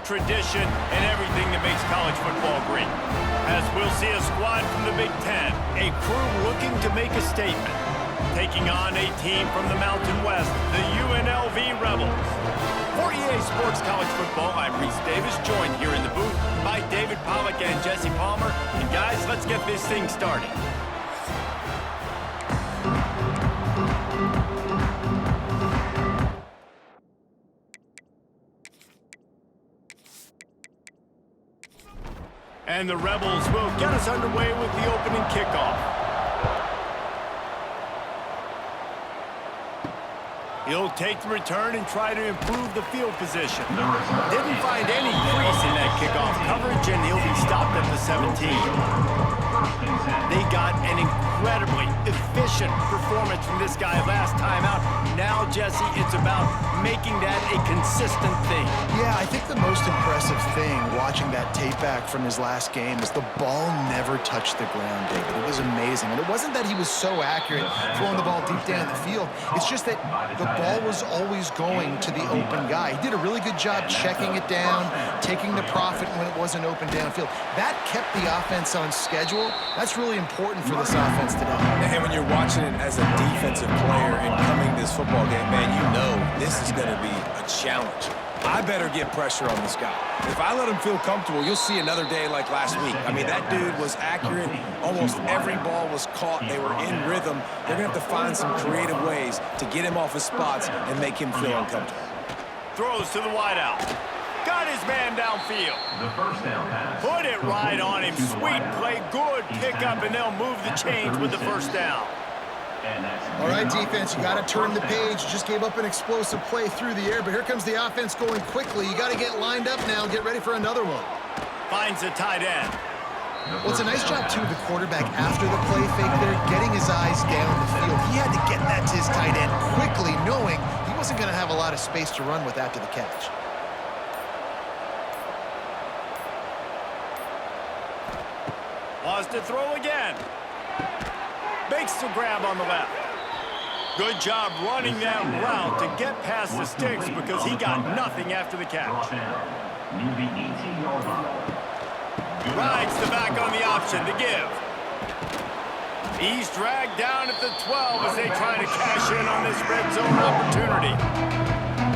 tradition, and everything that makes college football great. As we'll see a squad from the Big Ten, a crew looking to make a statement, taking on a team from the Mountain West, the UNLV Rebels. For EA Sports College Football, I'm Reese Davis, joined here in the booth by David Pollack and Jesse Palmer. And guys, let's get this thing started. And the Rebels will get us underway with the opening kickoff. He'll take the return and try to improve the field position. Didn't find any crease in that kickoff coverage, and he'll be stopped at the 17. They got an incredibly efficient performance from this guy last time out. Now, Jesse, it's about making that a consistent thing. Yeah, I think the most impressive thing watching that tape back from his last game is the ball never touched the ground, David. It was amazing. And it wasn't that he was so accurate throwing the ball deep down the field. It's just that the ball was always going to the open guy. He did a really good job checking it down, taking the profit when it wasn't open downfield. That kept the offense on schedule. That's really important for this offense today. And when you're watching it as a defensive player and coming this football game, man, you know this is going to be a challenge. I better get pressure on this guy. If I let him feel comfortable, you'll see another day like last week. I mean, that dude was accurate. Almost every ball was caught. They were in rhythm. They're going to have to find some creative ways to get him off his spots and make him feel uncomfortable. Throws to the wideout. Got his man downfield. The first down pass. Put it right on him. Sweet play, good pickup, and they'll move the chains with the first down. All right, defense, you got to turn the page. You just gave up an explosive play through the air, but here comes the offense going quickly. You got to get lined up now and get ready for another one. Finds a tight end. Well, it's a nice job, too, of the quarterback after the play fake there, getting his eyes down the field. He had to get that to his tight end quickly, knowing he wasn't going to have a lot of space to run with after the catch. Wants to throw again. Makes the grab on the left. Good job running that route to get past the sticks because he got nothing after the catch. Rides the back on the option to give. He's dragged down at the 12 as they try to cash in on this red zone opportunity.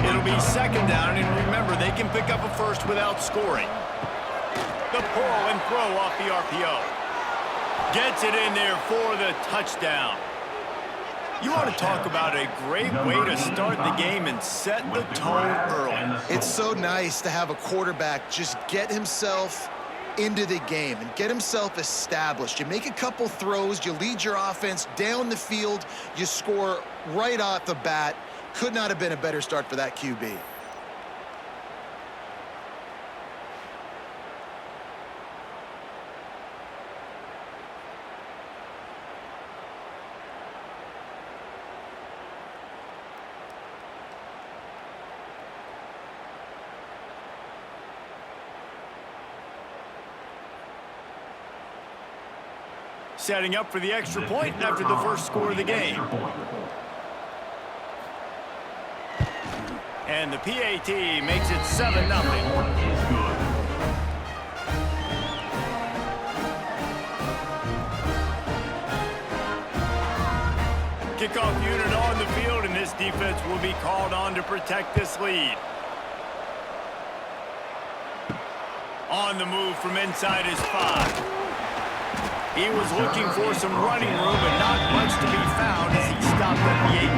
It'll be second down, and remember, they can pick up a first without scoring. The pull and throw off the RPO. Gets it in there for the touchdown. You want to talk about a great way to start the game and set the tone early. It's so nice to have a quarterback just get himself into the game and get himself established. You make a couple throws, you lead your offense down the field, you score right off the bat. Could not have been a better start for that QB. Setting up for the extra point after the first score of the game. And the PAT makes it 7-0. Kickoff unit on the field, and this defense will be called on to protect this lead. On the move from inside his 5. He was looking for some running room, but not much to be found as he stopped at the 18.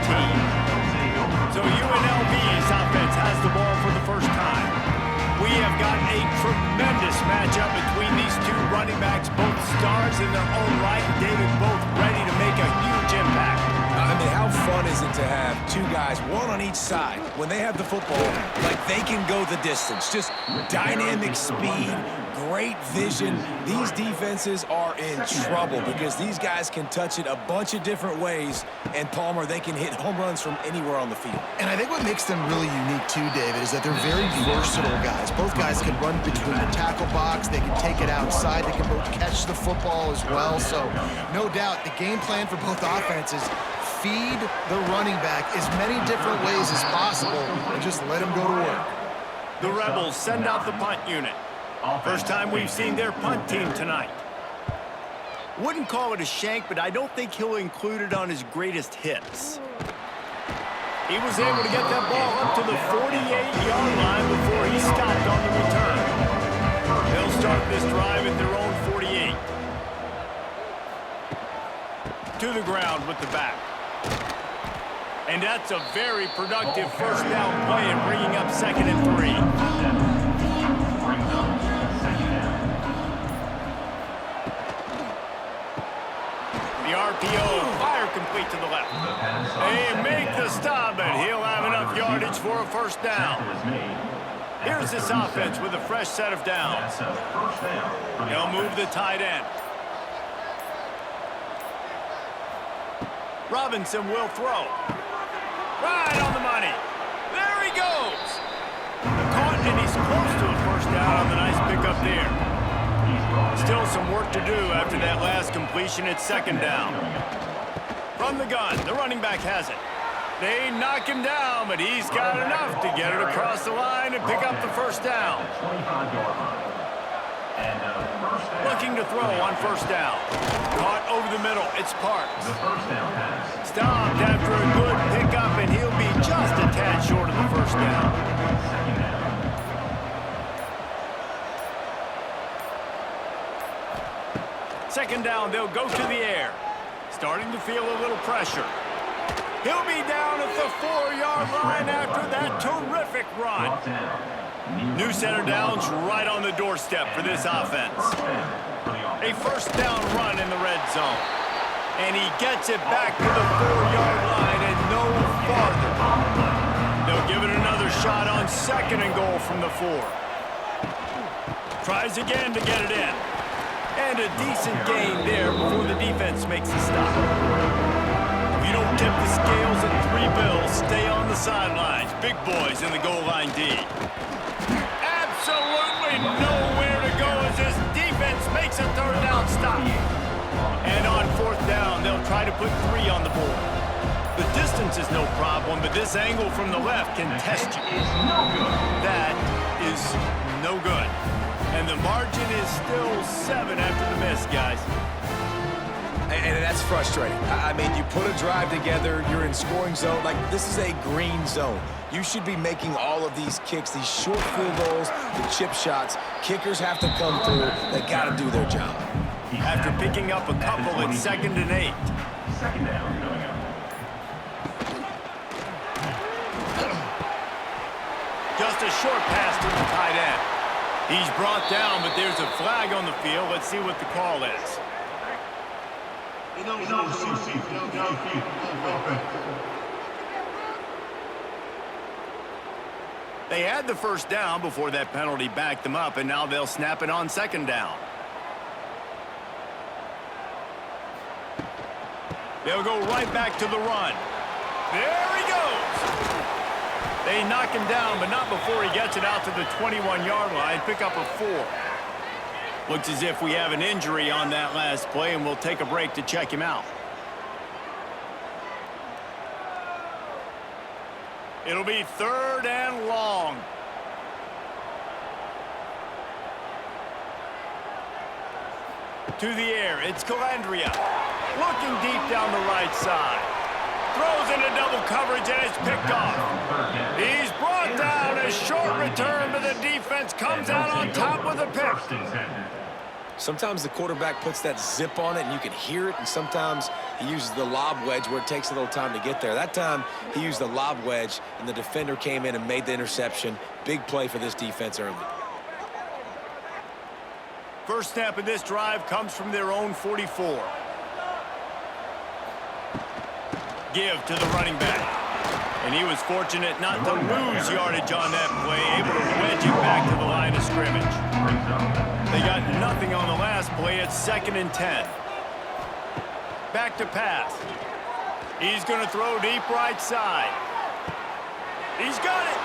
So UNLV's offense has the ball for the first time. We have got a tremendous matchup between these two running backs, both stars in their own right. David, both ready to make a huge impact. I mean, how fun is it to have two guys, one on each side, when they have the football, like they can go the distance. Just dynamic speed, great vision. These defenses are in trouble because these guys can touch it a bunch of different ways, and Palmer, they can hit home runs from anywhere on the field. And I think what makes them really unique too, David, is that they're very versatile guys. Both guys can run between the tackle box, they can take it outside, they can both catch the football as well. So no doubt the game plan for both offenses, feed the running back as many different ways as possible and just let him go to work. The Rebels send out the punt unit. First time we've seen their punt team tonight. Wouldn't call it a shank, but I don't think he'll include it on his greatest hits. He was able to get that ball up to the 48-yard line before he stopped on the return. They'll start this drive at their own 48. To the ground with the back. And that's a very productive first down play and bringing up 2nd and 3. The RPO, fire complete to the left. They make the stop, and he'll have enough yardage for a first down. Here's this offense with a fresh set of downs. They'll move the tight end. Robinson will throw. Right on the money. There he goes. Caught, and he's close to a first down on the nice pickup there. Still some work to do after that last completion at 2nd down. From the gun, the running back has it. They knock him down, but he's got enough to get it across the line and pick up the first down. Looking to throw on first down. Caught over the middle. It's Parks. Stopped after a good pickup, and he'll be just a tad short of the first down. Second down, they'll go to the air. Starting to feel a little pressure. He'll be down at the 4-yard line after that terrific run. New center downs right on the doorstep for this offense. A first down run in the red zone. And he gets it back to the 4-yard line and no farther. They'll give it another shot on 2nd and goal from the 4. Tries again to get it in. And a decent gain there before the defense makes a stop. If you don't tip the scales at 3 bills, stay on the sidelines. Big boys in the goal line D. Absolutely nowhere to go as this defense makes a 3rd down stop. And on 4th down, they'll try to put 3 on the board. The distance is no problem, but this angle from the left can test you. That is no good. And the margin is still 7 after the miss, guys. And that's frustrating. I mean, you put a drive together, you're in scoring zone. Like, this is a green zone. You should be making all of these kicks, these short field goals, the chip shots. Kickers have to come through. They got to do their job. After picking up a couple at 2nd and 8. Second down coming up. Just a short pass to the tight end. He's brought down, but there's a flag on the field. Let's see what the call is. They had the first down before that penalty backed them up, and now they'll snap it on 2nd down. They'll go right back to the run. There he goes. They knock him down, but not before he gets it out to the 21-yard line. Pick up a 4. Looks as if we have an injury on that last play, and we'll take a break to check him out. It'll be 3rd and long. To the air, it's Calandria. Looking deep down the right side. Throws into double coverage, and it's picked off. He's brought down. A short return, but the defense comes out on top with a pick. Sometimes the quarterback puts that zip on it, and you can hear it, and sometimes he uses the lob wedge where it takes a little time to get there. That time, he used the lob wedge, and the defender came in and made the interception. Big play for this defense early. First snap of this drive comes from their own 44. Give to the running back. And he was fortunate not to lose yardage on that play, able to wedge it back to the line of scrimmage. They got nothing on the last play at 2nd and 10. Back to pass. He's going to throw deep right side. He's got it.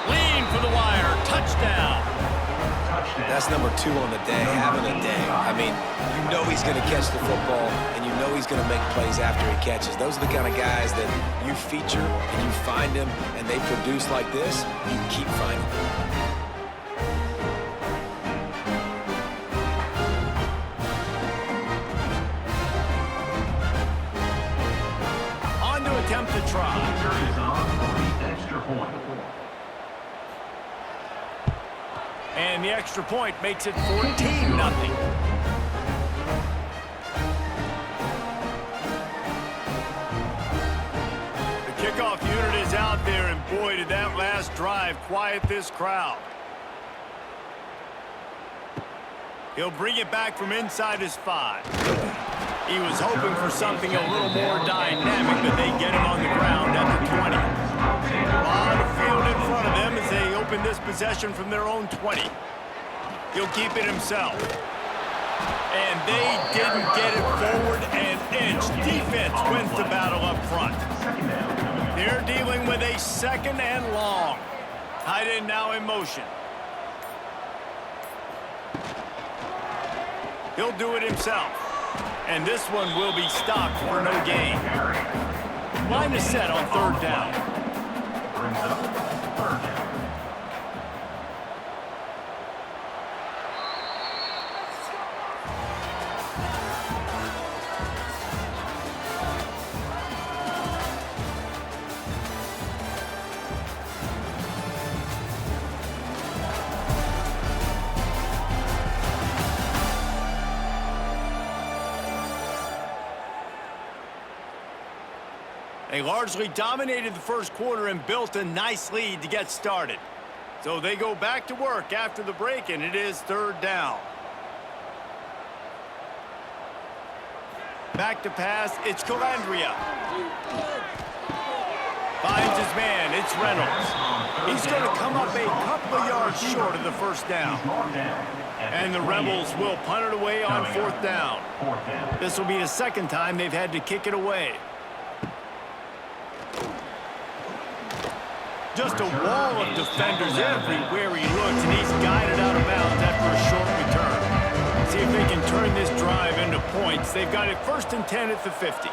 Lean for the wire. Touchdown. That's number 2 on the day, having a day. I mean, you know he's going to catch the football, and you know he's going to make plays after he catches. Those are the kind of guys that you feature, and you find them, and they produce like this, you keep finding them. On to attempt to try. Is on for the extra point. And the extra point makes it 14-0. The kickoff unit is out there, and boy, did that last drive quiet this crowd. He'll bring it back from inside his 5. He was hoping for something a little more dynamic, but they get him on the ground at the 20. A lot of field in front of them as they open this possession from their own 20. He'll keep it himself. And they didn't get it forward an inch. Defense wins the battle up front. They're dealing with a 2nd and long. Tight end now in motion. He'll do it himself. And this one will be stopped for no gain. Line is set on 3rd down. Brings up 3rd down. They largely dominated the first quarter and built a nice lead to get started. So they go back to work after the break, and it is 3rd down. Back to pass, it's Calandria. Finds his man, it's Reynolds. He's going to come up a couple of yards short of the 1st down. And the Rebels will punt it away on 4th down. This will be the 2nd time they've had to kick it away. Just a wall of defenders everywhere he looks, and he's guided out of bounds after a short return. See if they can turn this drive into points. They've got it 1st and 10 at the 50.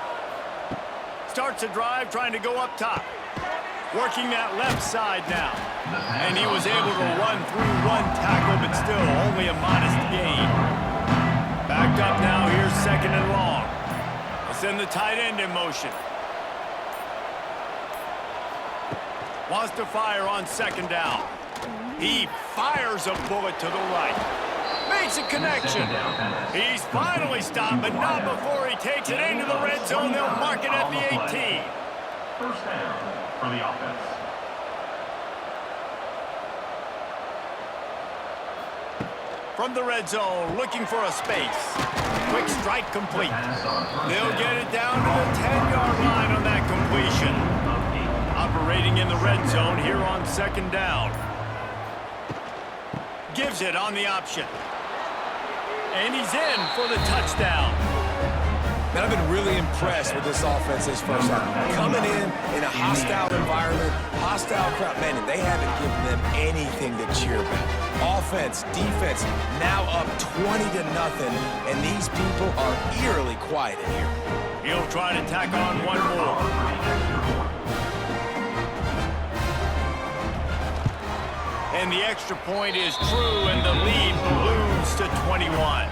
Starts a drive trying to go up top. Working that left side now. And he was able to run through 1 tackle, but still only a modest gain. Backed up now, here's 2nd and long. We'll send the tight end in motion. Wants to fire on 2nd down. He fires a bullet to the right. Makes a connection. He's finally stopped, but not before he takes it into the red zone. They'll mark it at the 18. 1st down for the offense. From the red zone, looking for a space. Quick strike complete. They'll get it down to the 10-yard line on that completion. Operating in the red zone here on 2nd down. Gives it on the option. And he's in for the touchdown. Man, I've been really impressed with this offense this first time. Coming in a hostile environment, hostile crowd. Man, they haven't given them anything to cheer about. Offense, defense, now up 20-0, and these people are eerily quiet in here. He'll try to tack on one more. And the extra point is true, and the lead balloons to 21.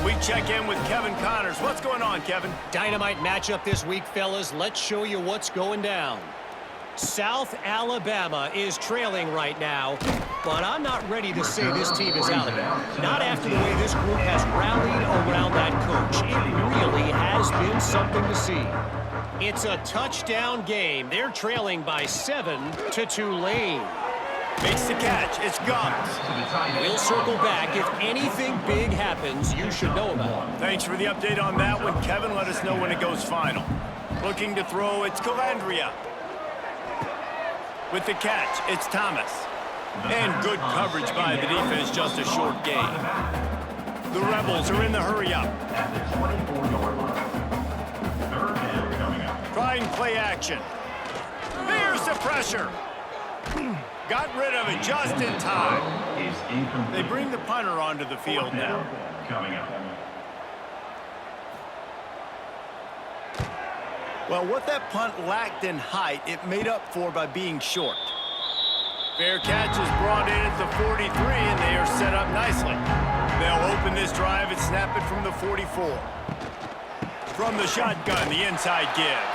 We check in with Kevin Connors. What's going on, Kevin? Dynamite matchup this week, fellas. Let's show you what's going down. South Alabama is trailing right now, but I'm not ready to say this team is out of it. Not after the way this group has rallied around that coach. It really has been something to see. It's a touchdown game. They're trailing by 7 to Tulane. Makes the catch. It's Gums. We'll circle back. If anything big happens, you should know about it. Thanks for the update on that one, Kevin. Let us know when it goes final. Looking to throw, it's Calandria. With the catch, it's Thomas. And good coverage by the defense, just a short gain. The Rebels are in the hurry-up. At the 24-yard line. 3rd down coming up. Trying play action. There's the pressure. Got rid of it just in time. Is incomplete. They bring the punter onto the field now. Coming up. Well, what that punt lacked in height, it made up for by being short. Fair catch is brought in at the 43, and they are set up nicely. They'll open this drive and snap it from the 44. From the shotgun, the inside give.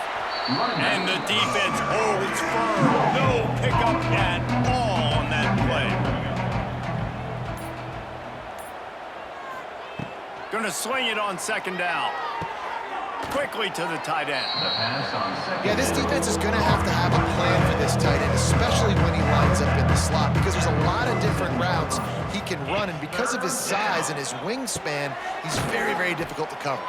And the defense holds firm. No pickup at all on that play. Gonna swing it on second down. Quickly to the tight end. The pass on second. Yeah, this defense is going to have a plan for this tight end, especially when he lines up in the slot, because there's a lot of different routes he can run, and because of his size and his wingspan, he's very, very difficult to cover.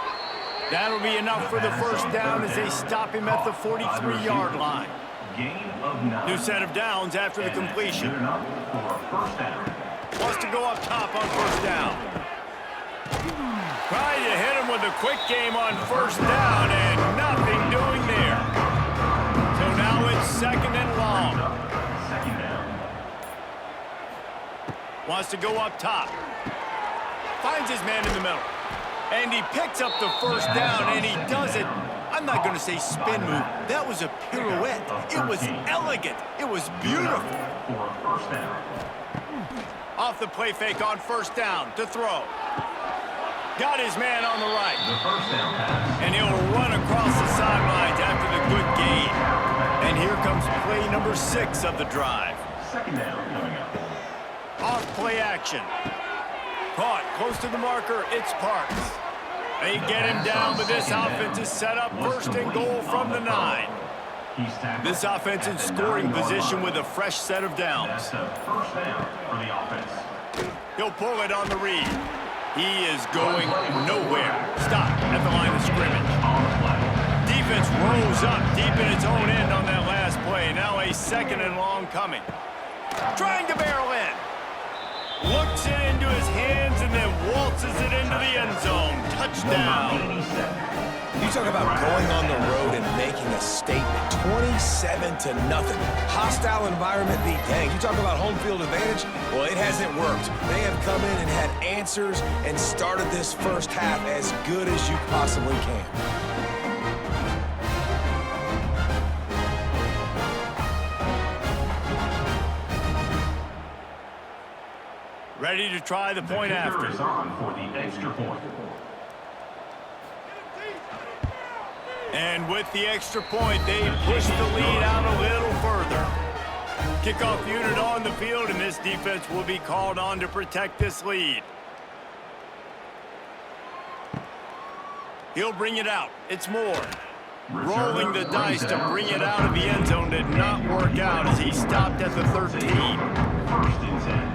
That'll be enough for the first down as they stop him at the 43-yard line. Gain of 9. New set of downs after the completion. Gearing up for first down. Wants to go up top on first down. Trying to hit him with a quick game on first down, and nothing doing there. So now it's second and long. Second down. Wants to go up top. Finds his man in the middle. And he picks up the first down, and he does it. I'm not going to say spin move. That was a pirouette. It was elegant. It was beautiful. For first down. Off the play fake on first down to throw. Got his man on the right. The first down pass. And he'll run across the sidelines after the good gain. And here comes play number 6 of the drive. Second down coming up. Off play action. Caught close to the marker. It's Parks. They get him down, but this offense is set up first and goal from the 9. This offense in scoring position with a fresh set of downs. That's a first down for the offense. He'll pull it on the read. He is going nowhere. Stop at the line of scrimmage. On the play. Defense rose up deep in its own end on that last play. Now a second and long coming. Trying to barrel in. Looks it into his hands and then waltzes it into the end zone. Touchdown. You talk about going on the road and making a statement. 27-0. Hostile environment beat. Dang, you talk about home field advantage? Well, it hasn't worked. They have come in and had answers and started this first half as good as you possibly can. Ready to try the point after. Is on for the extra point. And with the extra point, they push the lead out a little further. Kickoff unit on the field, and this defense will be called on to protect this lead. He'll bring it out. It's Moore. Rolling the dice to bring it out of the end zone did not work out as he stopped at the 13. First and 10.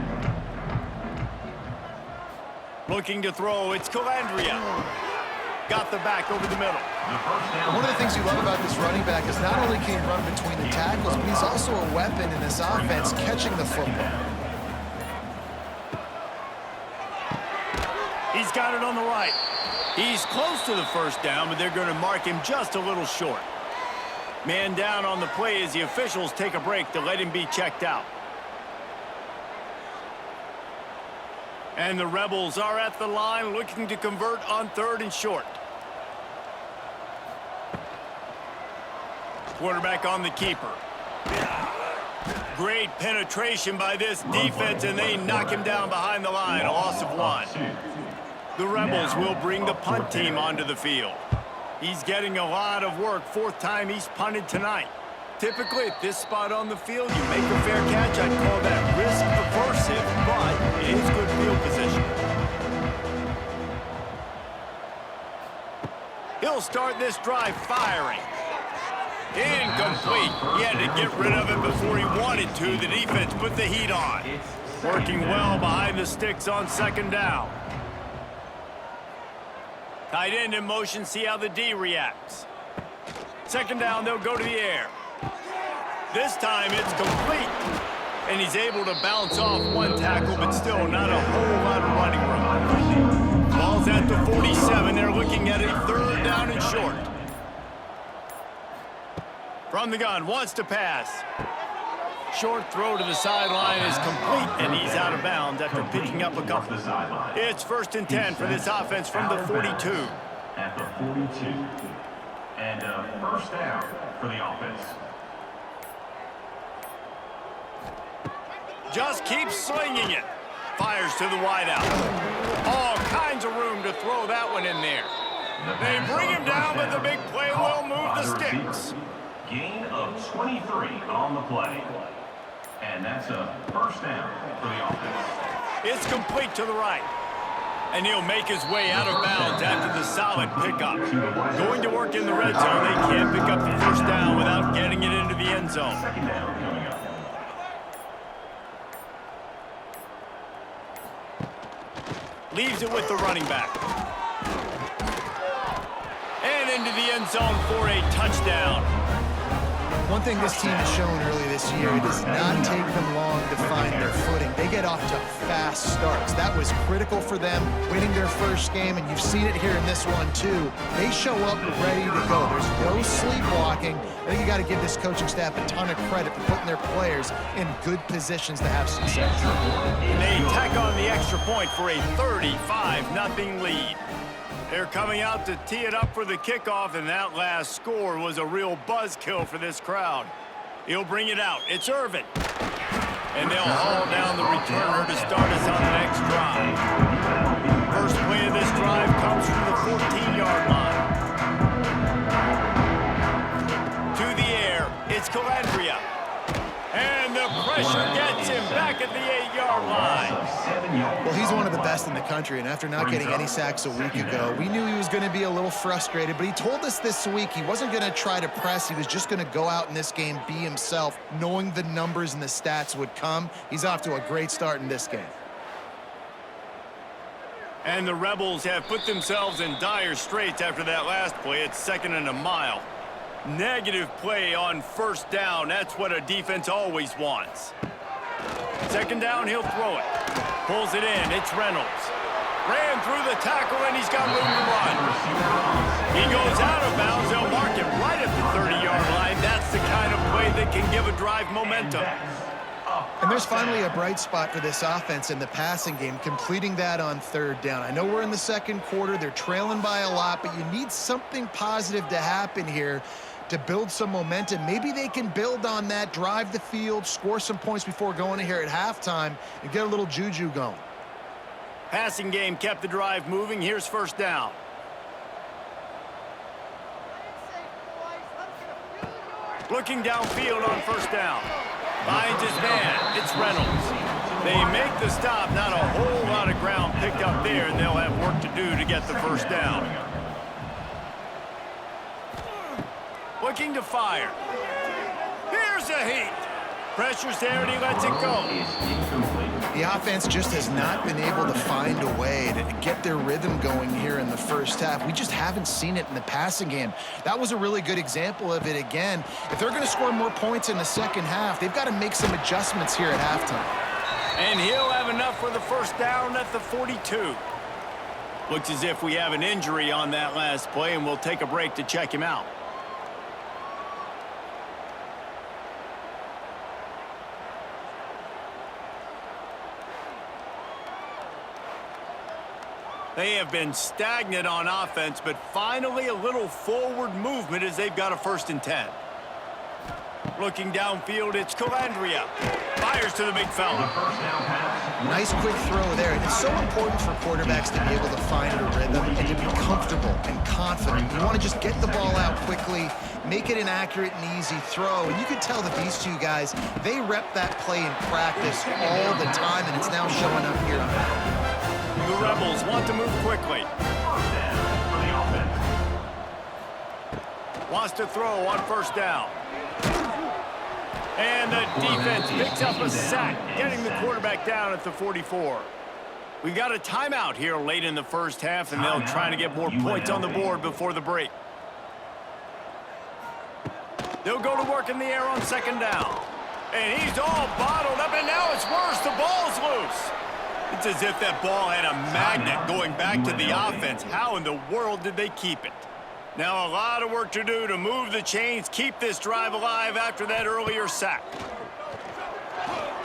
Looking to throw, it's Calandria. Got the back over the middle. One of the things you love about this running back is not only can he run between the tackles, but he's also a weapon in this offense catching the football. He's got it on the right. He's close to the first down, but they're going to mark him just a little short. Man down on the play as the officials take a break to let him be checked out. And the Rebels are at the line looking to convert on third and short. Quarterback on the keeper. Great penetration by this defense, and they knock him down behind the line, a loss of 1. The Rebels will bring the punt team onto the field. He's getting a lot of work, 4th time he's punted tonight. Typically, at this spot on the field, you make a fair catch. I'd call that risk aversive, but it is good field position. He'll start this drive firing. Incomplete. He had to get rid of it before he wanted to. The defense put the heat on. Working well behind the sticks on second down. Tight end in motion, see how the D reacts. Second down, they'll go to the air. This time it's complete. And he's able to bounce off one tackle, but still not a whole lot of running room. Ball's at the 47. They're looking at a third down and short. From the gun, wants to pass. Short throw to the sideline is complete, and he's out of bounds after picking up a couple. It's 1st and 10 for this offense from the 42. At the 42. And first down for the offense. Just keeps slinging it. Fires to the wideout. All kinds of room to throw that one in there. They bring him down, but the big play will move the sticks. Gain of 23 on the play. And that's a first down for the offense. It's complete to the right. And he'll make his way out of bounds after the solid pickup. Going to work in the red zone, they can't pick up the first down without getting it into the end zone. Second down coming up. Leaves it with the running back. And into the end zone for a touchdown. One thing this team has shown early this year, it does not take them long to find their footing. They get off to fast starts. That was critical for them, winning their first game, and you've seen it here in this one too. They show up ready to go. There's no sleepwalking. I think you got to give this coaching staff a ton of credit for putting their players in good positions to have success. They tack on the extra point for a 35-0 lead. They're coming out to tee it up for the kickoff, and that last score was a real buzzkill for this crowd. He'll bring it out. It's Irvin. And they'll haul down the returner to start us on the next drive. First play of this drive comes from the 14-yard line. To the air, it's Calandria. And the pressure gets him back at the 8-yard line. Well, he's one of the best in the country, and after not getting any sacks a week ago, we knew he was going to be a little frustrated, but he told us this week he wasn't going to try to press. He was just going to go out in this game, be himself, knowing the numbers and the stats would come. He's off to a great start in this game. And the Rebels have put themselves in dire straits after that last play. It's 2nd and a mile. Negative play on first down. That's what a defense always wants. 2nd down, he'll throw it. Pulls it in. It's Reynolds. Ran through the tackle, and he's got room to run. He goes out of bounds. They'll mark him right at the 30-yard line. That's the kind of play that can give a drive momentum. And there's finally a bright spot for this offense in the passing game, completing that on 3rd down. I know we're in the 2nd quarter. They're trailing by a lot, but you need something positive to happen here to build some momentum. Maybe they can build on that, drive the field, score some points before going in here at halftime, and get a little juju going. Passing game kept the drive moving. Here's first down. Looking downfield on first down. Finds his man. It's Reynolds. They make the stop. Not a whole lot of ground picked up there, and they'll have work to do to get the first down. Looking to fire. Here's a heat. Pressure's there, and he lets it go. The offense just has not been able to find a way to get their rhythm going here in the first half. We just haven't seen it in the passing game. That was a really good example of it again. If they're going to score more points in the second half, they've got to make some adjustments here at halftime. And he'll have enough for the first down at the 42. Looks as if we have an injury on that last play, and we'll take a break to check him out. They have been stagnant on offense, but finally a little forward movement as they've got a 1st and 10. Looking downfield, it's Calandria. Fires to the big fella. Nice quick throw there. And it's so important for quarterbacks to be able to find a rhythm and to be comfortable and confident. You want to just get the ball out quickly, make it an accurate and easy throw. And you can tell that these two guys, they rep that play in practice all the time, and it's now showing up here on that. The Rebels want to move quickly. Wants to throw on first down. And the defense picks up a sack, getting the quarterback down at the 44. We got a timeout here late in the first half, and they'll try to get more points on the board before the break. They'll go to work in the air on 2nd down. And he's all bottled up, and now it's worse. The ball's loose. It's as if that ball had a magnet going back to the offense. How in the world did they keep it? Now a lot of work to do to move the chains, keep this drive alive after that earlier sack.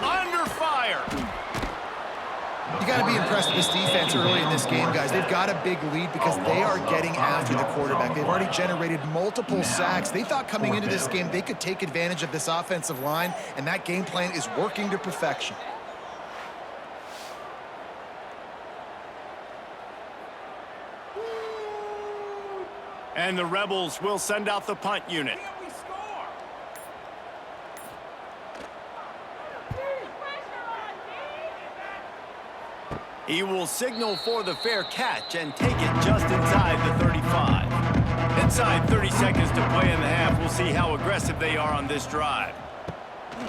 under fire. You got to be impressed with this defense early in this game, guys. They've got a big lead because they are getting after the quarterback. They've already generated multiple sacks. They thought coming into this game they could take advantage of this offensive line, and that game plan is working to perfection. And the Rebels will send out the punt unit. He will signal for the fair catch and take it just inside the 35. Inside 30 seconds to play in the half. We'll see how aggressive they are on this drive.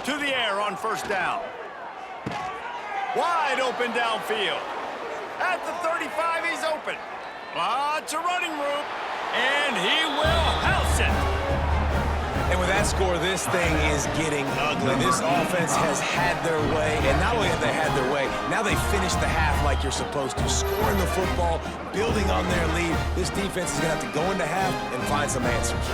To the air on first down. Wide open downfield. At the 35, he's open. Lots of running room. And he will house it. And with that score, this thing is getting ugly. This offense has had their way, and not only have they had their way, now they finish the half like you're supposed to, scoring the football, building on their lead. This defense is going to have to go into half and find some answers.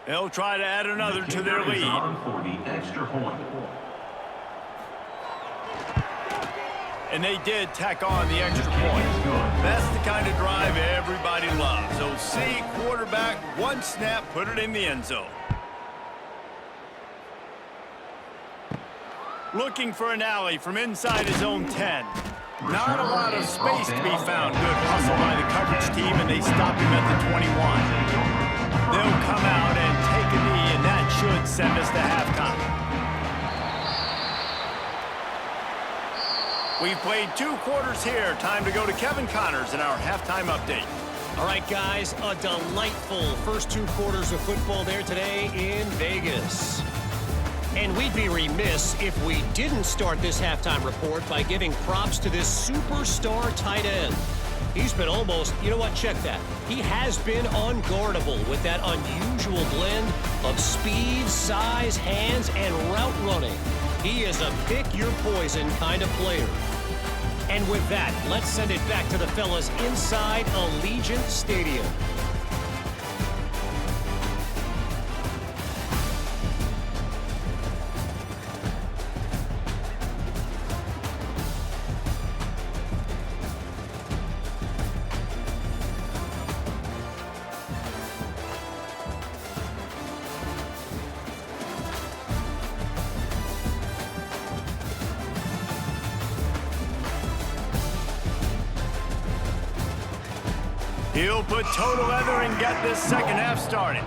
They'll try to add another to their lead. For the extra point. And they did tack on the extra point. That's the kind of drive everybody loves. So see, quarterback, one snap, put it in the end zone. Looking for an alley from inside his own 10. Not a lot of space to be found. Good hustle by the coverage team, and they stop him at the 21. They'll come out and take a knee, and that should send us to halftime. We've played 2 quarters here. Time to go to Kevin Connors in our halftime update. All right, guys, a delightful first 2 quarters of football there today in Vegas. And we'd be remiss if we didn't start this halftime report by giving props to this superstar tight end. He's been almost, you know what, check that. He has been unguardable with that unusual blend of speed, size, hands, and route running. He is a pick-your-poison kind of player. And with that, let's send it back to the fellas inside Allegiant Stadium. He'll put total leather and get this second half started.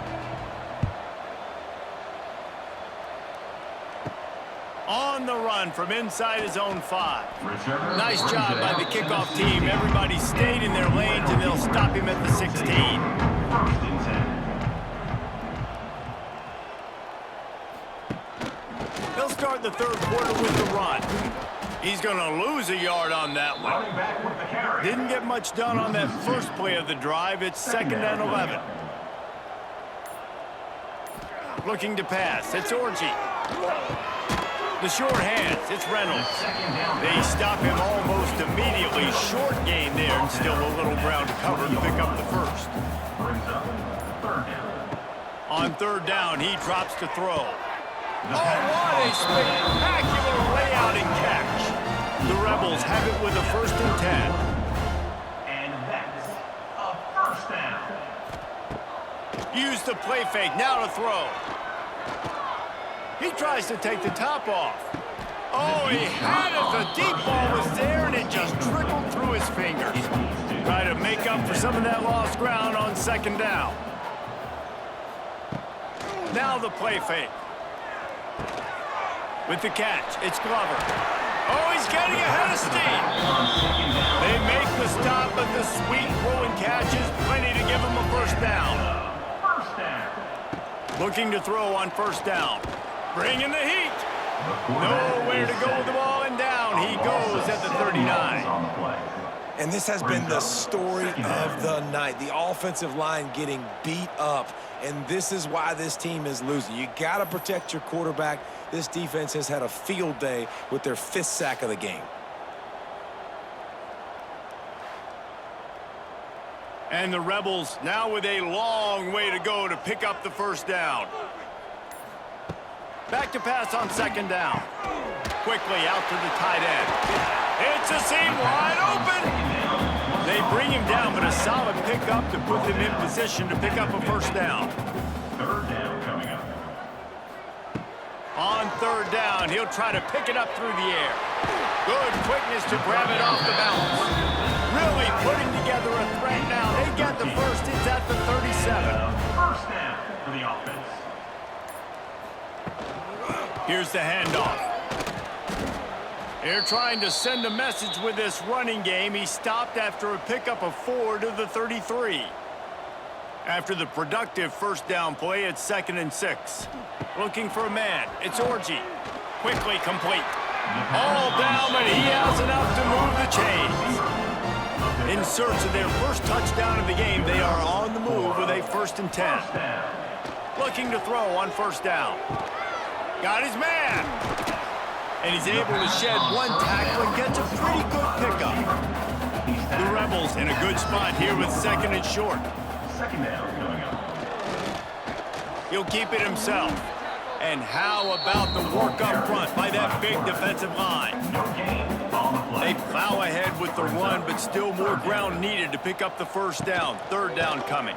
On the run from inside his own 5. Nice job by the kickoff team. Everybody stayed in their lanes, and they'll stop him at the 16. They'll start the third quarter with the run. He's going to lose a yard on that one. Didn't get much done on that first play of the drive. It's 2nd and 11. Looking to pass. It's Orgy. The short hands. It's Reynolds. They stop him almost immediately. Short gain there, and still a little ground to cover to pick up the first. On third down, he drops to throw. Oh, what a spectacular layout and catch. The Rebels have it with a 1st and 10. And that's a first down. Use the play fake, now to throw. He tries to take the top off. Oh, he had it. The deep ball was there, and it just trickled through his fingers. Try to make up for some of that lost ground on 2nd down. Now the play fake. With the catch, it's Glover. Oh, he's getting ahead of steam. They make the stop, but the sweet throw and catch is plenty to give him a 1st down. Looking to throw on 1st down. Bringing the heat. Nowhere to go with the ball, and down he goes at the 39. And this has been the story of the night. The offensive line getting beat up, and this is why this team is losing. You got to protect your quarterback. This defense has had a field day with their 5th sack of the game. And the Rebels now with a long way to go to pick up the first down. Back to pass on 2nd down. Quickly out to the tight end. It's a seam wide open. They bring him down, but a solid pickup to put them in position to pick up a first down. 3rd down coming up. On 3rd down, he'll try to pick it up through the air. Good quickness to grab it off the balance. Really putting together a threat now. They get the first. It's at the 37. First down for the offense. Here's the handoff. They're trying to send a message with this running game. He stopped after a pickup of 4 to the 33. After the productive first down play, it's 2nd and 6. Looking for a man. It's Orji. Quickly complete. All down, but he has enough to move the chains. In search of their first touchdown of the game, they are on the move with a 1st and 10. Looking to throw on 1st down. Got his man. And he's able to shed 1 tackle and gets a pretty good pickup. The Rebels in a good spot here with 2nd and short. 2nd down coming up. He'll keep it himself. And how about the work up front by that big defensive line? No gain on the play. They plow ahead with the run, but still more ground needed to pick up the first down. 3rd down coming.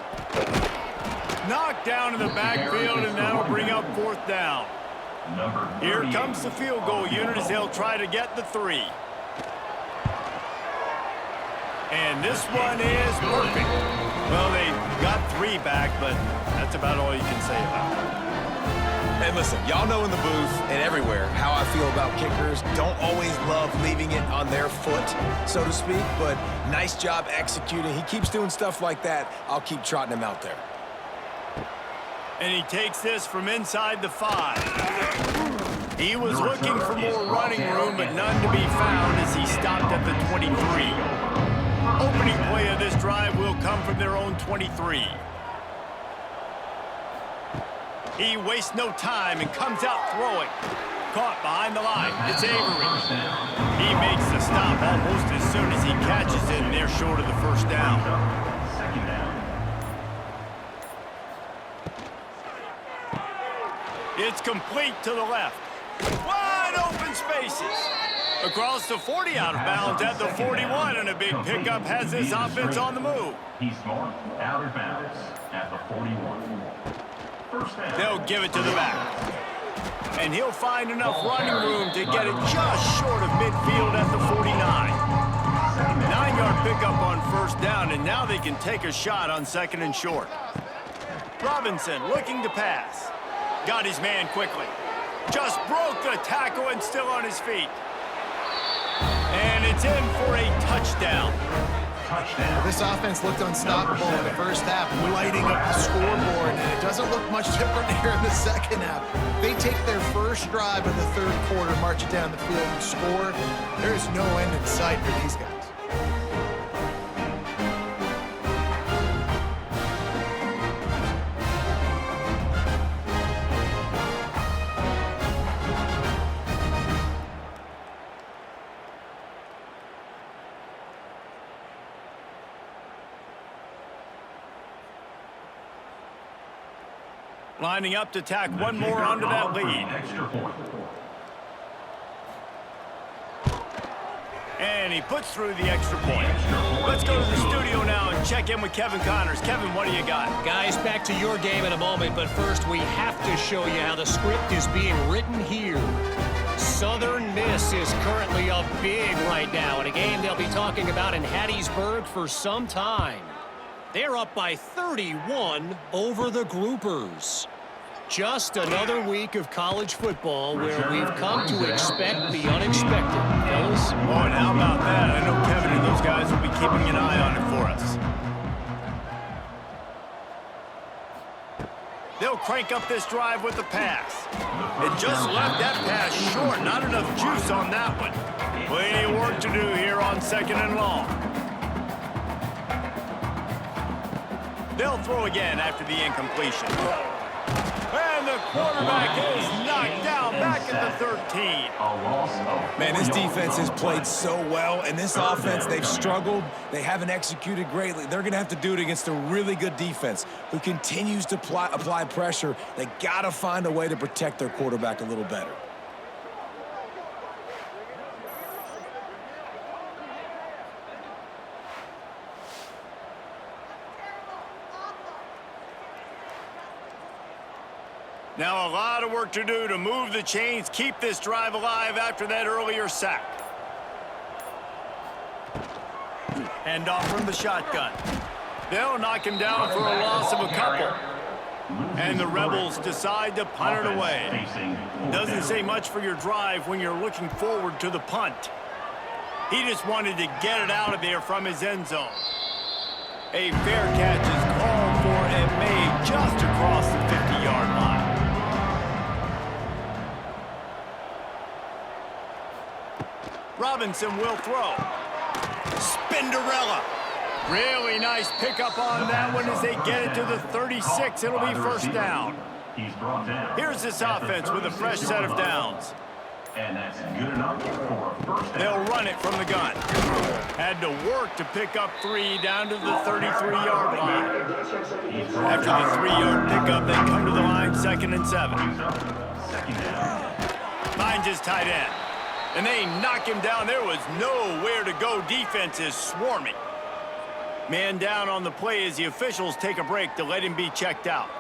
Knocked down in the backfield, and that'll bring up 4th down. Here comes the field goal unit as they'll try to get the 3. And this one is perfect. Well, they got 3 back, but that's about all you can say about it. And listen, y'all know in the booth and everywhere how I feel about kickers. Don't always love leaving it on their foot, so to speak, but nice job executing. He keeps doing stuff like that. I'll keep trotting him out there. And he takes this from inside the 5. He was looking for more running room, but none to be found as he stopped at the 23. Opening play of this drive will come from their own 23. He wastes no time and comes out throwing. Caught behind the line. It's Avery. He makes the stop almost as soon as he catches it, and they're short of the first down. 2nd down. It's complete to the left. Wide open spaces. Across the 40, out of bounds at the 41, and a big pickup has this offense on the move. He's marked out of bounds at the 41. First down. They'll give it to the back. And he'll find enough running room to get it just short of midfield at the 49. 9-yard pickup on 1st down, and now they can take a shot on 2nd and short. Robinson looking to pass. Got his man quickly. Just broke the tackle and still on his feet. And it's in for a touchdown. This offense looked unstoppable in the first half, lighting up the scoreboard, and it doesn't look much different here in the second half. They take their first drive of the 3rd quarter, march it down the field, and score. There's no end in sight for these guys. Lining up to tack one more onto that lead. And he puts through the extra point. Let's go to the studio now and check in with Kevin Connors. Kevin, what do you got? Guys, back to your game in a moment, but first we have to show you how the script is being written here. Southern Miss is currently up big right now in a game they'll be talking about in Hattiesburg for some time. They're up by 31 over the Groupers. Just another week of college football where we've come to expect the unexpected, fellas. Oh, and how about that? I know Kevin and those guys will be keeping an eye on it for us. They'll crank up this drive with the pass. It just left that pass short. Not enough juice on that one. Plenty of work to do here on 2nd and long. They'll throw again after the incompletion. And the quarterback is knocked down back at the 13. Man, this defense has played so well, and this offense, they've struggled. They haven't executed greatly. They're going to have to do it against a really good defense who continues to apply pressure. They got to find a way to protect their quarterback a little better. Now a lot of work to do to move the chains, keep this drive alive after that earlier sack. Hand off from the shotgun. They'll knock him down for a loss of a couple. And the Rebels decide to punt it away. Doesn't say much for your drive when you're looking forward to the punt. He just wanted to get it out of there from his end zone. A fair catch is called for and made just across the 50-yard line. Robinson will throw. Spinderella. Really nice pickup on that one as they get it to the 36. It'll be first down. Here's this offense with a fresh set of downs. And that's good enough for a first down. They'll run it from the gun. Had to work to pick up 3 down to the 33-yard line. After the 3-yard pickup, they come to the line 2nd and 7. Second down. Finds his tight end. And they knock him down. There was nowhere to go. Defense is swarming. Man down on the play as the officials take a break to let him be checked out.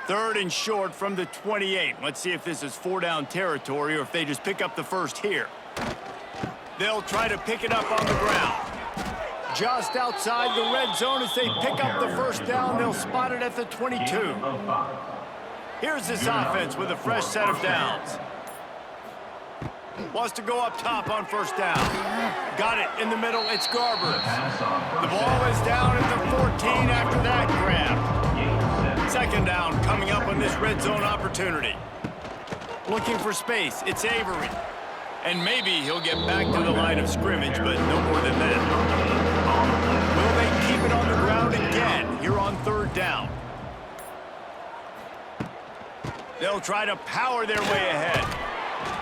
Third and short from the 28. Let's see if this is 4-down territory or if they just pick up the first here. They'll try to pick it up on the ground. Just outside the red zone as they pick up the first down. They'll spot it at the 22. Here's this offense with a fresh set of downs. Wants to go up top on first down. Got it in the middle. It's Garbers. The ball is down at the 14 after that grab. Second down coming up on this red zone opportunity. Looking for space. It's Avery. And maybe he'll get back to the line of scrimmage, but no more than that. Will they keep it on the ground again here on third down? They'll try to power their way ahead.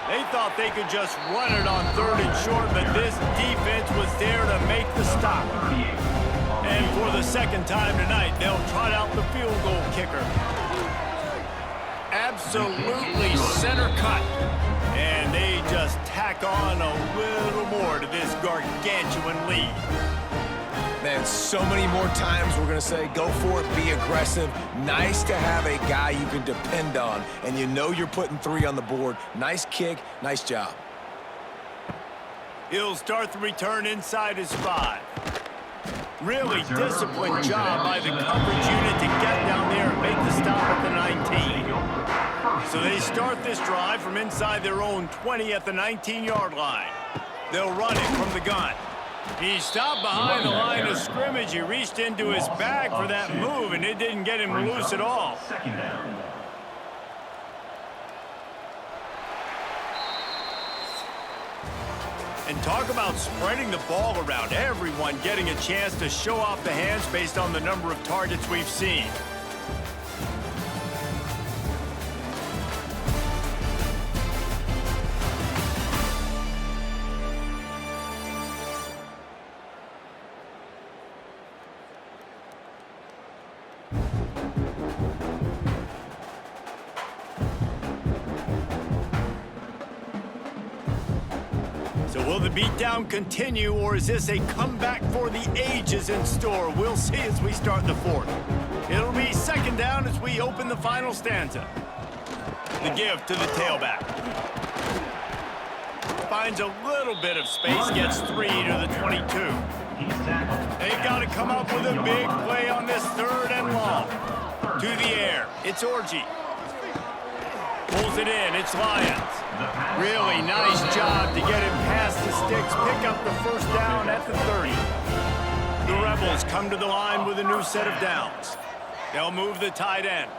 They thought they could just run it on third and short, but this defense was there to make the stop. And for the second time tonight, they'll trot out the field goal kicker. Absolutely center cut. And they just tack on a little more to this gargantuan lead. Man, so many more times we're going to say, go for it, be aggressive. Nice to have a guy you can depend on, and you know you're putting 3 on the board. Nice kick, nice job. He'll start the return inside his 5. Really disciplined job by the coverage unit to get down there and make the stop at the 19. So they start this drive from inside their own 20 at the 19-yard line. They'll run it from the gun. He stopped behind the line of scrimmage. He reached into his bag for that move, and it didn't get him loose at all. Second down. And talk about spreading the ball around. Everyone getting a chance to show off the hands based on the number of targets we've seen. So will the beatdown continue, or is this a comeback for the ages in store? We'll see as we start the fourth. It'll be second down as we open the final stanza. The give to the tailback. Finds a little bit of space, gets 3 to the 22. They've got to come up with a big play on this third and long. To the air, it's Orji. Pulls it in, it's Lyons. Really nice job to get him past the sticks, pick up the first down at the 30. The Rebels come to the line with a new set of downs. They'll move the tight end.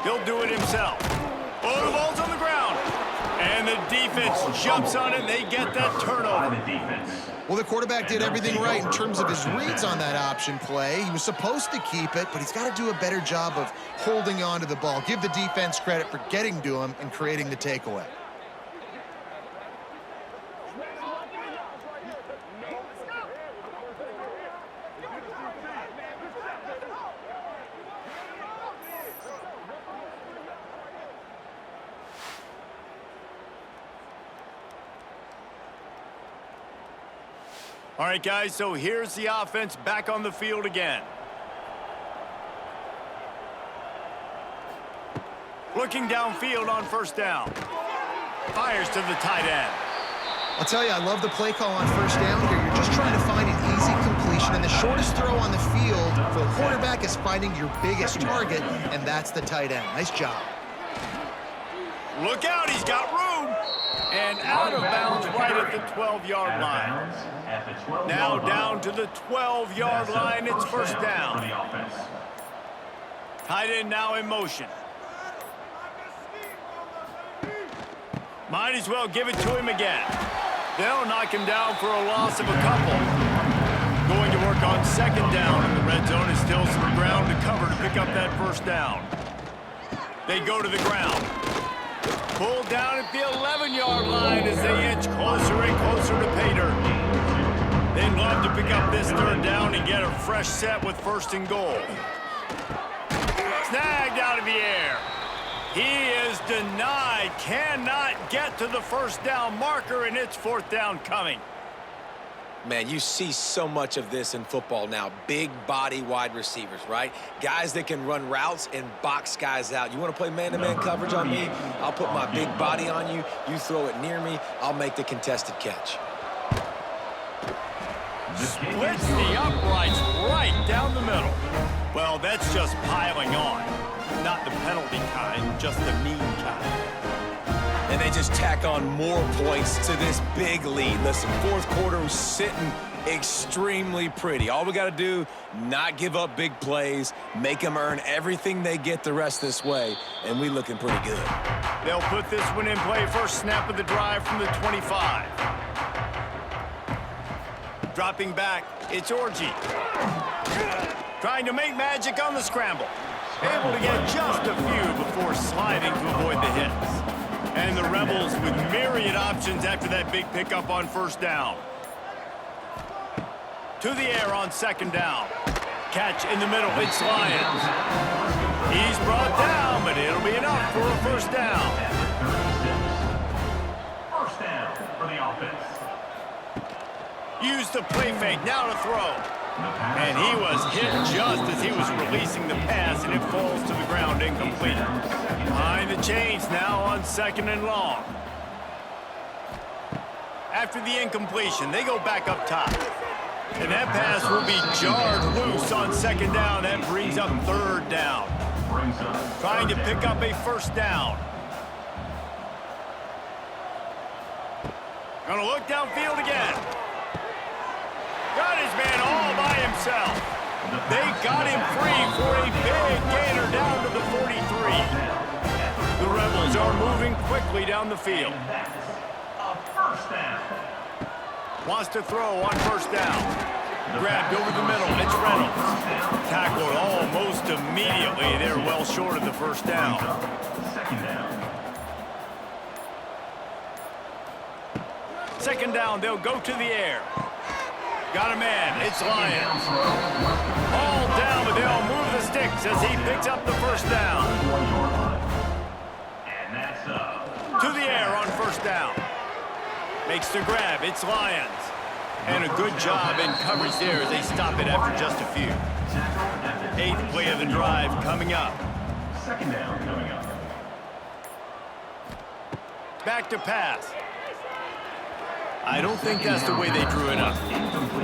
He'll do it himself. Oh, the ball's on the ground. And the defense jumps on it, and they get that turnover. Well, the quarterback did everything right in terms of his reads on that option play. He was supposed to keep it, but he's got to do a better job of holding on to the ball. Give the defense credit for getting to him and creating the takeaway. All right, guys, so here's the offense back on the field again. Looking downfield on first down. Fires to the tight end. I'll tell you, I love the play call on first down here. You're just trying to find an easy completion, and the shortest throw on the field for a quarterback is finding your biggest target, and that's the tight end. Nice job. Look out, he's got room. And out of bounds right at the 12-yard line. Now down to the 12-yard line, it's first down. Tight end now in motion. Might as well give it to him again. They'll knock him down for a loss of a couple. Going to work on second down in the red zone. Is still some ground to cover to pick up that first down. They go to the ground. Pulled down at the 11-yard line as they inch closer and closer to pay dirt. They'd love to pick up this third down and get a fresh set with first and goal. Snagged out of the air. He is denied. Cannot get to the first down marker, and it's fourth down coming. Man, you see so much of this in football now. Big body wide receivers, right? Guys that can run routes and box guys out. You want to play man-to-man coverage on me? I'll put my big body on you. You throw it near me, I'll make the contested catch. Splits the uprights right down the middle. Well, that's just piling on. Not the penalty kind, just the mean kind. And they just tack on more points to this big lead. Listen, fourth quarter was sitting extremely pretty. All we got to do, not give up big plays, make them earn everything they get the rest this way, and we looking pretty good. They'll put this one in play. First snap of the drive from the 25. Dropping back, it's Orji. Trying to make magic on the scramble. Able to get just a few before sliding to avoid the hits. And the Rebels with myriad options after that big pickup on first down. To the air on second down. Catch in the middle, it's Lyons. He's brought down, but it'll be enough for a first down. First down for the offense. Use the play fake, now to throw. And he was hit just as he was releasing the pass, and it falls to the ground incomplete. Behind the chains now on second and long. After the incompletion, they go back up top. And that pass will be jarred loose on second down. That brings up third down. Trying to pick up a first down. Gonna look downfield again. Got his man all by himself. They got him free for a big gainer down to the 43. The Rebels are moving quickly down the field. A first down. Wants to throw on first down. Grabbed over the middle. It's Reynolds. Tackled almost immediately. They're well short of the first down. Second down. Second down, they'll go to the air. Got a man. It's Lyons. All down, but they'll move the sticks as he picks up the first down. And that's To the air on first down. Makes the grab. It's Lyons. And a good job in coverage there as they stop it after just a few. Eighth play of the drive coming up. second down coming up. Back to pass. I don't think that's the way they drew it up.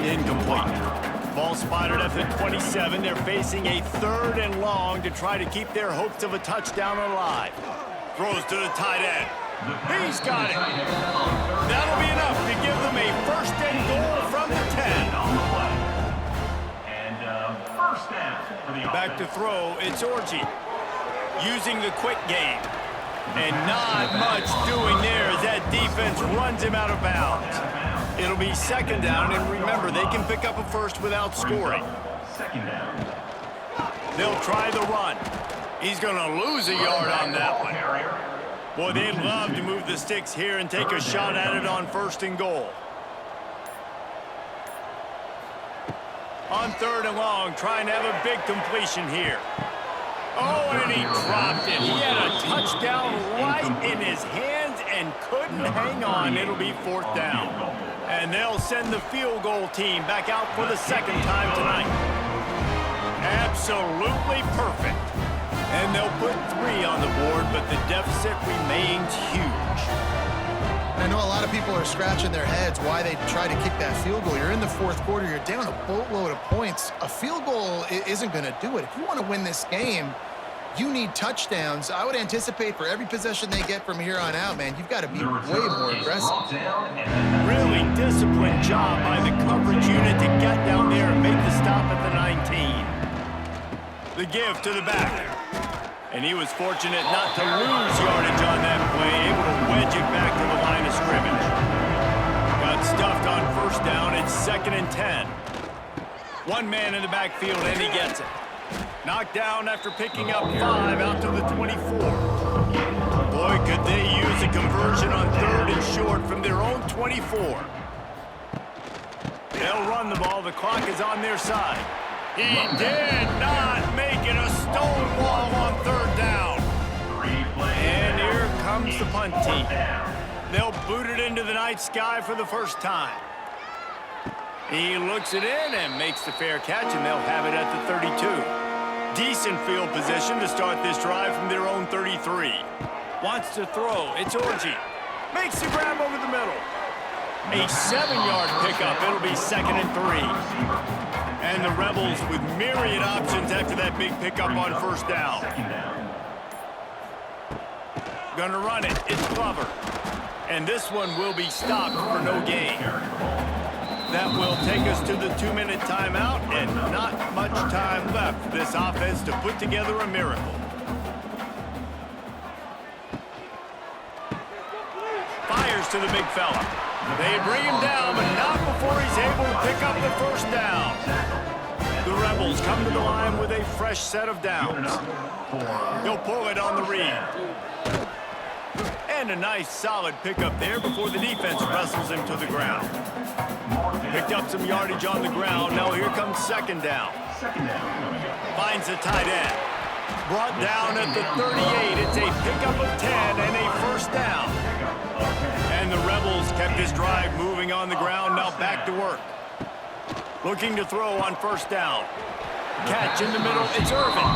Incomplete. Ball spotted at the 27. They're facing a third and long to try to keep their hopes of a touchdown alive. Throws to the tight end. He's got it. That'll be enough to give them a first and goal from the 10. On the play. And first down for the Back to throw, it's Orji. using the quick game. And not much doing there as that defense runs him out of bounds. It'll be second down, and remember, they can pick up a first without scoring. Second down. They'll try the run. He's going to lose a yard on that one. Boy, they'd love to move the sticks here and take a shot at it on first and goal. On third and long, trying to have a big completion here. Oh, and he dropped it. He had a touchdown right in his hands and couldn't hang on. It'll be fourth down. And they'll send the field goal team back out for the second time tonight. Absolutely perfect. And they'll put 3 on the board, but the deficit remains huge. I know a lot of people are scratching their heads why they try to kick that field goal. You're in the fourth quarter. You're down a boatload of points. A field goal isn't going to do it. If you want to win this game, you need touchdowns. I would anticipate for every possession they get from here on out, man, you've got to be way more aggressive. Really disciplined job by the coverage unit to get down there and make the stop at the 19. The give to the back. And he was fortunate not to lose yardage on that play, able to wedge it back to the line of scrimmage. Got stuffed on first down. It's 2nd and 10. One man in the backfield, and he gets it. Knocked down after picking up 5 out to the 24. Boy, could they use a conversion on third and short from their own 24. They'll run the ball. The clock is on their side. He did not make it a stonewall on third down. And here comes the punt team. They'll boot it into the night sky for the first time. He looks it in and makes the fair catch, and they'll have it at the 32. Decent field position to start this drive from their own 33. Wants to throw. It's Orgy. Makes the grab over the middle. A 7-yard pickup. It'll be 2nd and 3. And the Rebels with myriad options after that big pickup on first down. Gonna run it. It's Glover. And this one will be stopped for no gain. That will take us to the 2-minute timeout, and not much time left for this offense to put together a miracle. Fires to the big fella. They bring him down, but not before he's able to pick up the first down. The Rebels come to the line with a fresh set of downs. He'll pull it on the read. And a nice solid pickup there before the defense wrestles him to the ground. Picked up some yardage on the ground. Now here comes second down. Finds the tight end. Brought down at the 38. It's a pickup of 10 and a first down. And the Rebels kept this drive moving on the ground. Now back to work. Looking to throw on first down. Catch in the middle. It's Irvin.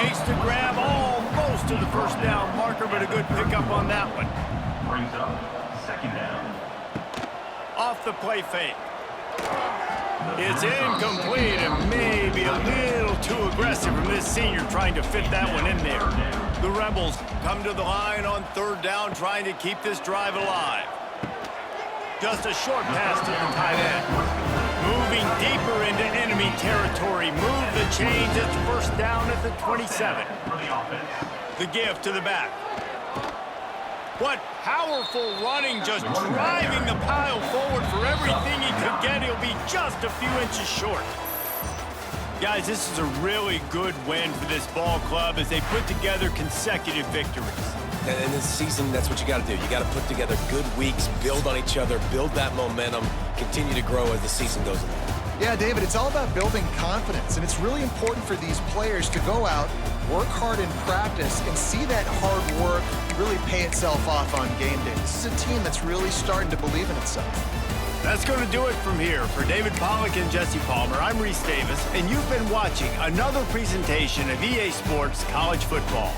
Makes the grab almost to the first down marker, but a good pickup on that one. Brings up second down. Off the play fake. It's incomplete and maybe a little too aggressive from this senior trying to fit that one in there. The Rebels come to the line on third down trying to keep this drive alive. Just a short pass to the tight end. Moving deeper into enemy territory. Move the chains. It's first down at the 27. The give to the back. What powerful running, just driving the pile forward for everything he could get. He'll be just a few inches short. Guys, this is a really good win for this ball club as they put together consecutive victories. And in this season, that's what you got to do. You got to put together good weeks, build on each other, build that momentum, continue to grow as the season goes along. Yeah, David, it's all about building confidence, and it's really important for these players to go out, work hard in practice, and see that hard work really pay itself off on game day. This is a team that's really starting to believe in itself. That's going to do it from here. For David Pollack and Jesse Palmer, I'm Reese Davis, and you've been watching another presentation of EA Sports College Football.